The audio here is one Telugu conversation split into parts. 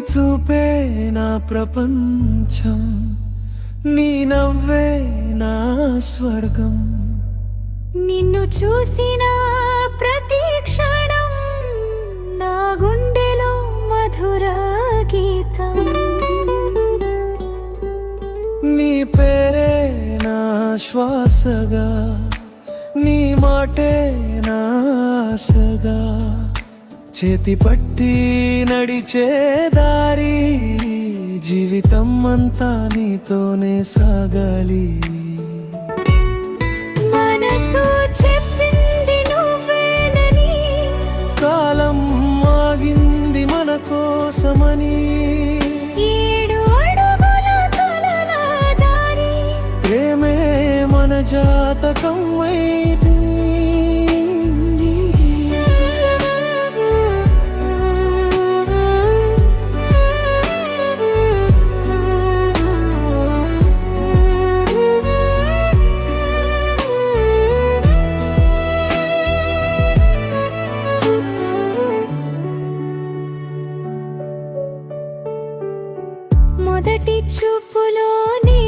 చూపే నా ప్రపంచం, నీ నవ్వే నా స్వర్గం. నిన్ను చూసిన ప్రతి క్షణం నా గుండెలో మధుర గీతం. నీ పేరే నా శ్వాసగా, నీ మాటే నా ఆశగా, చేతి పట్టి నడిచే దారి, జీవితం అంతా నీతోనే సాగాలి. మనసు చెప్పింది నువ్వేనని, కాలం ఆగింది మన కోసమని, 7 అడుగుల తొలల దారి, ప్రేమే మన జాతకం అయితే. మొదటి చూపులోనే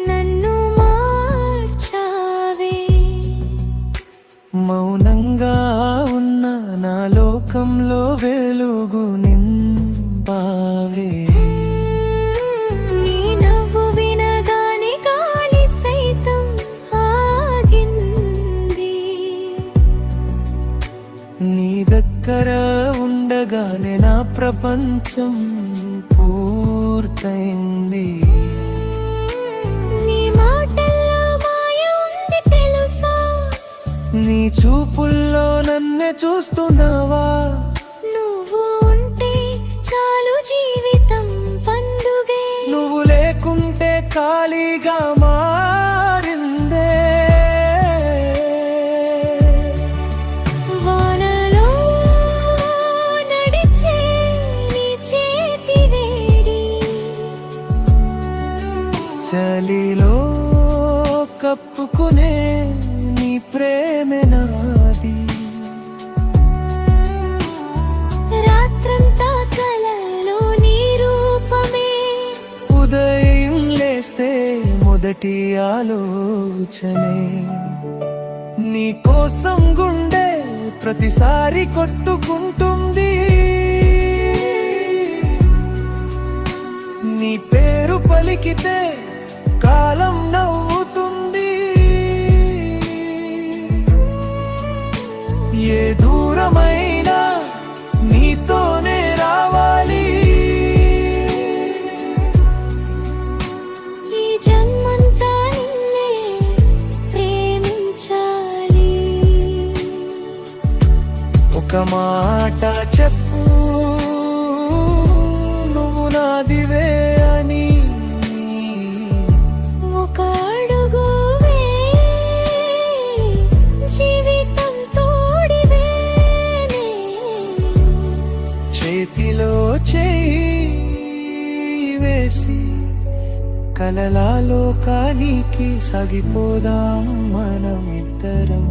నన్ను మార్చావే. మౌనంగా ఉన్న నా లోకంలో వెలుగు నింపావే. నీ నవ్వు వినగానే గాలి సైతం ఆగింది. నీ దగ్గర ఉండగానే నా ప్రపంచం పూర్తయింది. నీ మాటల్లో మాయ ఉంది తెలుసా, నీ చూపుల్లో నన్నే చూస్తున్నావా. నువ్వు ఉంటే చాలు జీవితం పండుగే. నువ్వు లేకుంటే ఖాళీగా మారిందే. వానలో నడిచే నీ చేతి వేడి, చలిలో కప్పుకునే నీ ప్రేమే నాది. రాత్రంతా కలలో నీ రూపమే, ఉదయం లేస్తే మొదటి ఆలోచనే. నీ కోసం గుండె ప్రతిసారి కొట్టుకుంటుంది. నీ పేరు పలికితే కాలం నవ్వుతుంది. ఏ దూరమైనా నీతోనే రావాలి. ఈ జన్మంతా నిన్నే ప్రేమించాలి. ఒక మాట చెప్పు, నువ్వు నాదివే అని. ఒక అడుగు జీవితం తోడివేనే. చేతిలో చేయి వేసి కలల లోకానికి సాగిపోదాం మనమిద్దరం.